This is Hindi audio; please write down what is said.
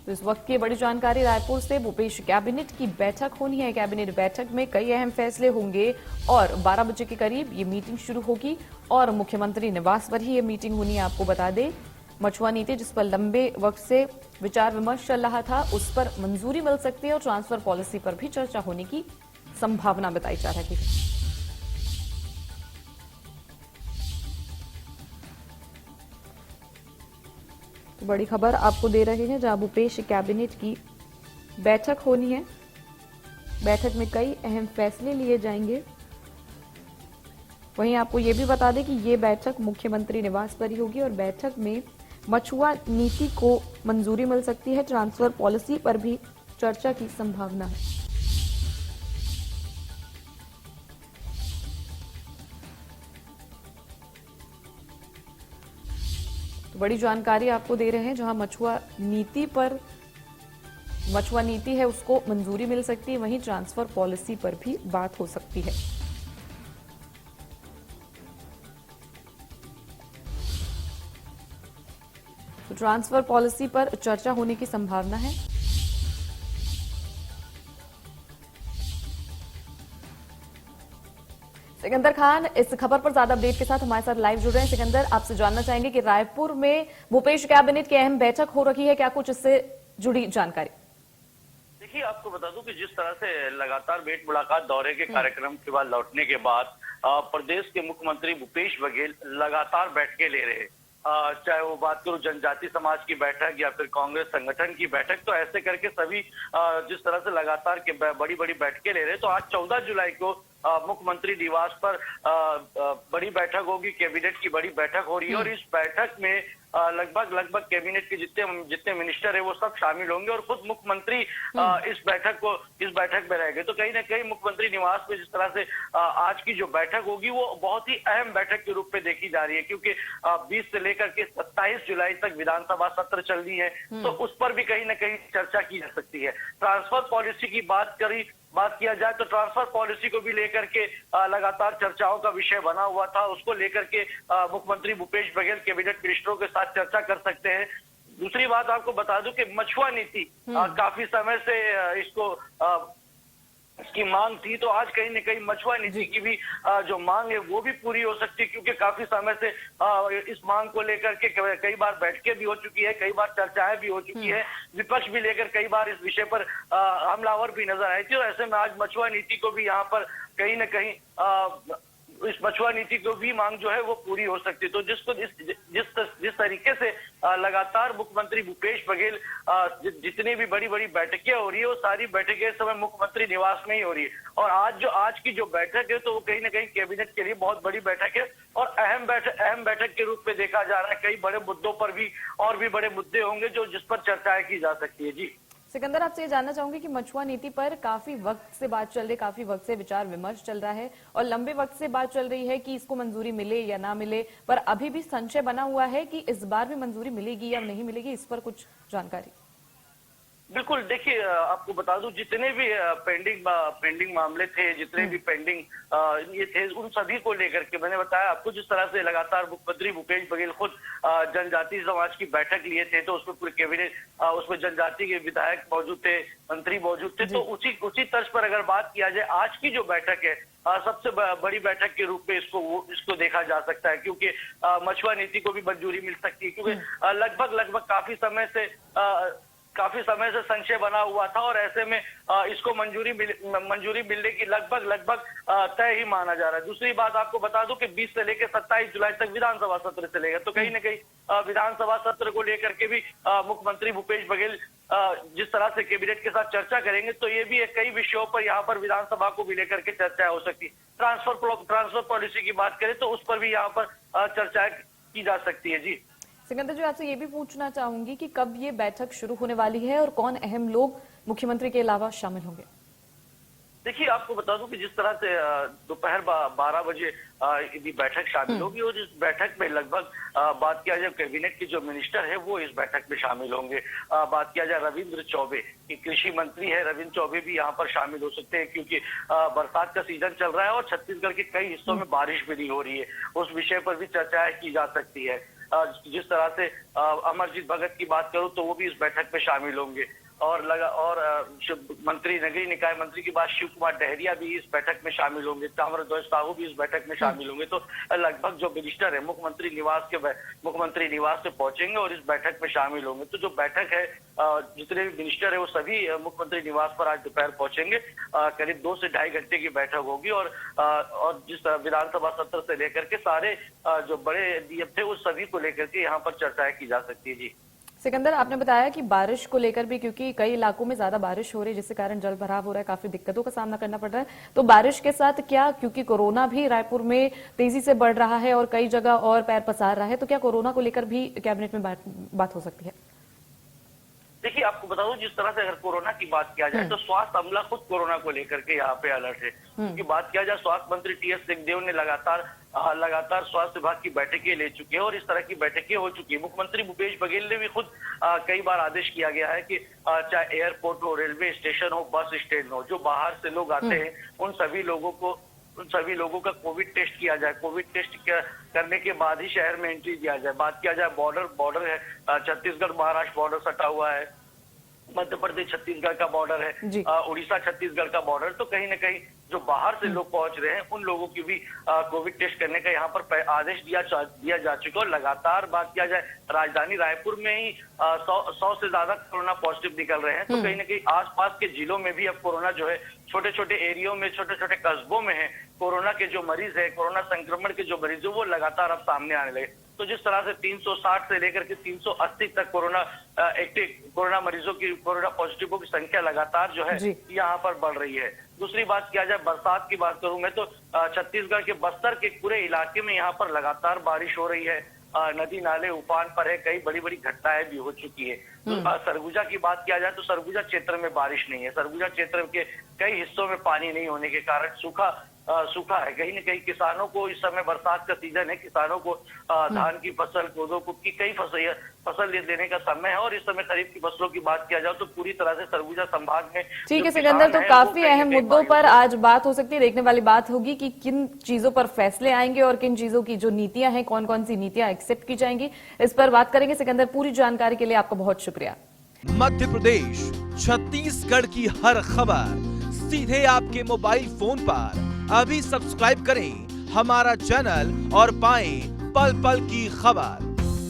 तो इस वक्त की बड़ी जानकारी रायपुर से। भूपेश कैबिनेट की बैठक होनी है। कैबिनेट बैठक में कई अहम फैसले होंगे और 12 बजे के करीब ये मीटिंग शुरू होगी और मुख्यमंत्री निवास पर ही ये मीटिंग होनी है। आपको बता दें, मछुआ नीति जिस पर लंबे वक्त से विचार विमर्श चल रहा था, उस पर मंजूरी मिल सकती है और ट्रांसफर पॉलिसी पर भी चर्चा होने की संभावना बताई जा रही है। तो बड़ी खबर आपको दे रहे हैं, जहां भूपेश कैबिनेट की बैठक होनी है। बैठक में कई अहम फैसले लिए जाएंगे। वहीं आपको ये भी बता दें कि ये बैठक मुख्यमंत्री निवास पर ही होगी और बैठक में मछुआ नीति को मंजूरी मिल सकती है। ट्रांसफर पॉलिसी पर भी चर्चा की संभावना है। तो बड़ी जानकारी आपको दे रहे हैं, जहां मछुआ नीति है उसको मंजूरी मिल सकती है, वहीं ट्रांसफर पॉलिसी पर भी बात हो सकती है। तो ट्रांसफर पॉलिसी पर चर्चा होने की संभावना है। सिकंदर खान इस खबर पर ज्यादा अपडेट के साथ हमारे साथ लाइव जुड़ रहे हैं। सिकंदर, आपसे जानना चाहेंगे कि रायपुर में भूपेश कैबिनेट की अहम बैठक हो रही है, क्या कुछ इससे जुड़ी जानकारी? देखिए, आपको बता दूं कि जिस तरह से लगातार भेंट मुलाकात दौरे के कार्यक्रम के बाद लौटने के बाद प्रदेश के मुख्यमंत्री भूपेश बघेल लगातार बैठकें ले रहे हैं। चाहे वो बात करूं जनजाति समाज की बैठक या फिर कांग्रेस संगठन की बैठक, तो ऐसे करके सभी जिस तरह से लगातार के बड़ी बड़ी बैठकें ले रहे हैं। तो आज 14 जुलाई को मुख्यमंत्री निवास पर बड़ी बैठक होगी, कैबिनेट की बड़ी बैठक हो रही है और इस बैठक में लगभग कैबिनेट के जितने मिनिस्टर है वो सब शामिल होंगे और खुद मुख्यमंत्री इस बैठक में रहेंगे। तो कहीं ना कहीं मुख्यमंत्री निवास में जिस तरह से आज की जो बैठक होगी वो बहुत ही अहम बैठक के रूप में देखी जा रही है, क्योंकि 20 से लेकर के 27 जुलाई तक विधानसभा सत्र चलनी है, तो उस पर भी कहीं ना कहीं चर्चा की जा सकती है। ट्रांसफर पॉलिसी की बात किया जाए तो ट्रांसफर पॉलिसी को भी लेकर के लगातार चर्चाओं का विषय बना हुआ था। उसको लेकर के मुख्यमंत्री भूपेश बघेल कैबिनेट मिनिस्टरों के साथ चर्चा कर सकते हैं। दूसरी बात आपको बता दूं कि मछुआ नीति काफी समय से इसकी मांग थी, तो आज कहीं न कहीं मछुआ नीति की भी जो मांग है वो भी पूरी हो सकती है, क्योंकि काफी समय से इस मांग को लेकर के कई बार बैठकें भी हो चुकी है, कई बार चर्चाएं भी हो चुकी है, विपक्ष भी लेकर कई बार इस विषय पर हमलावर भी नजर आई थी। और ऐसे में आज मछुआ नीति को भी यहाँ पर कहीं न कहीं इस मछुआ नीति को भी मांग जो है वो पूरी हो सकती है। तो जिस तरीके से लगातार मुख्यमंत्री भूपेश बघेल जितनी भी बड़ी बड़ी बैठकें हो रही है, वो सारी बैठकें इस समय मुख्यमंत्री निवास में ही हो रही है। और आज की जो बैठक है तो वो कहीं ना कहीं कैबिनेट के लिए बहुत बड़ी बैठक है और अहम बैठक के रूप में देखा जा रहा है। कई बड़े मुद्दों पर भी और भी बड़े मुद्दे होंगे जिस पर चर्चाएं की जा सकती है। जी सिकंदर, आपसे ये जानना चाहूंगी कि मछुआ नीति पर काफी वक्त से बात चल रही है, काफी वक्त से विचार विमर्श चल रहा है और लंबे वक्त से बात चल रही है कि इसको मंजूरी मिले या ना मिले, पर अभी भी संशय बना हुआ है कि इस बार भी मंजूरी मिलेगी या नहीं मिलेगी, इस पर कुछ जानकारी? बिल्कुल, देखिए आपको बता दूं जितने भी पेंडिंग मामले थे, जितने भी पेंडिंग ये थे, उन सभी को लेकर के मैंने बताया आपको, जिस तरह से लगातार मुख्यमंत्री भूपेश बघेल खुद जनजाति समाज की बैठक लिए थे, तो उसमें पूरे कैबिनेट उसमें जनजाति के विधायक मौजूद थे, मंत्री मौजूद थे। तो उसी तर्ज पर अगर बात किया जाए, आज की जो बैठक है सबसे बड़ी बैठक के रूप में इसको देखा जा सकता है, क्योंकि मछुआ नीति को भी मंजूरी मिल सकती है, क्योंकि लगभग काफी समय से संशय बना हुआ था और ऐसे में इसको मंजूरी मिलने की लगभग तय ही माना जा रहा है। दूसरी बात आपको बता दूं कि 20 से लेकर 27 जुलाई तक विधानसभा सत्र चलेगा, तो कहीं न कहीं विधानसभा सत्र को लेकर के भी मुख्यमंत्री भूपेश बघेल जिस तरह से कैबिनेट के साथ चर्चा करेंगे, तो ये भी कई विषयों पर यहाँ पर विधानसभा को भी लेकर के चर्चा हो सकती है। ट्रांसफर पॉलिसी की बात करें तो उस पर भी यहाँ पर चर्चाएं की जा सकती है। जी सिकंदर जी, आपसे ये भी पूछना चाहूंगी कि कब ये बैठक शुरू होने वाली है और कौन अहम लोग मुख्यमंत्री के अलावा शामिल होंगे? देखिए, आपको बता दूं कि जिस तरह से दोपहर 12 बजे बैठक शामिल होगी और इस बैठक में लगभग बात किया जाए कैबिनेट के जो मिनिस्टर है वो इस बैठक में शामिल होंगे। बात किया जाए रविंद्र चौबे, कृषि मंत्री है, रविंद्र चौबे भी यहाँ पर शामिल हो सकते हैं, क्योंकि बरसात का सीजन चल रहा है और छत्तीसगढ़ के कई हिस्सों में बारिश भी नहीं हो रही है, उस विषय पर भी चर्चाएं की जा सकती है। जिस तरह से अमरजीत भगत की बात करूं तो वो भी इस बैठक में शामिल होंगे और मंत्री नगरीय निकाय मंत्री की बात शिव कुमार डहरिया भी इस बैठक में शामिल होंगे, ताम्रध्वज साहू भी इस बैठक में शामिल होंगे। तो लगभग जो मिनिस्टर है मुख्यमंत्री निवास से पहुंचेंगे और इस बैठक में शामिल होंगे। तो जो बैठक है जितने भी मिनिस्टर है वो सभी मुख्यमंत्री निवास पर आज दोपहर पहुंचेंगे। करीब 2 से ढाई घंटे की बैठक होगी और जिस विधानसभा सत्र से लेकर के सारे जो बड़े नियम थे उस सभी को लेकर के यहाँ पर चर्चाएं की जा सकती है। जी सिकंदर, आपने बताया कि बारिश को लेकर भी, क्योंकि कई इलाकों में ज्यादा बारिश हो रही है जिसके कारण जल भराव हो रहा है, काफी दिक्कतों का सामना करना पड़ रहा है, तो बारिश के साथ क्या, क्योंकि कोरोना भी रायपुर में तेजी से बढ़ रहा है और कई जगह और पैर पसार रहा है, तो क्या कोरोना को लेकर भी कैबिनेट में बात हो सकती है? देखिए, आपको बता दूं, जिस तरह से अगर कोरोना की बात किया जाए तो स्वास्थ्य अमला खुद कोरोना को लेकर के यहाँ पे अलर्ट है। क्योंकि बात किया जाए, स्वास्थ्य मंत्री टीएस सिंहदेव ने लगातार स्वास्थ्य विभाग की बैठकें ले चुके हैं और इस तरह की बैठकें हो चुकी है। मुख्यमंत्री भूपेश बघेल ने भी खुद कई बार आदेश किया गया है कि चाहे एयरपोर्ट हो, रेलवे स्टेशन हो, बस स्टैंड हो, जो बाहर से लोग आते हैं उन सभी लोगों का कोविड टेस्ट किया जाए। कोविड टेस्ट करने के बाद ही शहर में एंट्री दिया जाए। बात किया जाए बॉर्डर है, छत्तीसगढ़ महाराष्ट्र बॉर्डर सटा हुआ है, मध्य प्रदेश छत्तीसगढ़ का बॉर्डर है, उड़ीसा छत्तीसगढ़ का बॉर्डर, तो कहीं ना कहीं जो बाहर से लोग पहुंच रहे हैं उन लोगों की भी कोविड टेस्ट करने का यहाँ पर आदेश दिया जा चुका है। और लगातार बात किया जाए, राजधानी रायपुर में ही 100 से ज्यादा कोरोना पॉजिटिव निकल रहे हैं। तो कहीं ना कहीं आसपास के जिलों में भी अब कोरोना जो है छोटे छोटे एरियो में, छोटे छोटे कस्बों में है, कोरोना के जो मरीज है, कोरोना संक्रमण के जो मरीज है वो लगातार अब सामने आने लगे। तो जिस तरह से 360 से लेकर के 380 तक कोरोना मरीजों की, कोरोना पॉजिटिवों की संख्या लगातार जो है यहाँ पर बढ़ रही है। दूसरी बात किया जाए, बरसात की बात करूं मैं तो छत्तीसगढ़ के बस्तर के पूरे इलाके में यहाँ पर लगातार बारिश हो रही है। नदी नाले उफान पर है, कई बड़ी बड़ी घटनाएं भी हो चुकी है। तो सरगुजा की बात किया जाए तो सरगुजा क्षेत्र में बारिश नहीं है। सरगुजा क्षेत्र के कई हिस्सों में पानी नहीं होने के कारण सूखा है। कहीं न कहीं किसानों को, इस समय बरसात का सीजन है, किसानों को धान की फसल, कोदो की कई फसल लेने का समय है और इस समय खरीफ की फसलों की बात किया जाए तो पूरी तरह से सरगुजा संभाग में। ठीक है सिकंदर, तो काफी अहम मुद्दों पर आज बात हो सकती है। देखने वाली बात होगी कि किन चीजों पर फैसले आएंगे और किन चीजों की जो नीतियां हैं, कौन कौन सी नीतियां एक्सेप्ट की जाएंगी, इस पर बात करेंगे। सिकंदर, पूरी जानकारी के लिए आपका बहुत शुक्रिया। मध्य प्रदेश, छत्तीसगढ़ की हर खबर सीधे आपके मोबाइल फोन पर। अभी सब्सक्राइब करें हमारा चैनल और पाएं पल पल की खबर।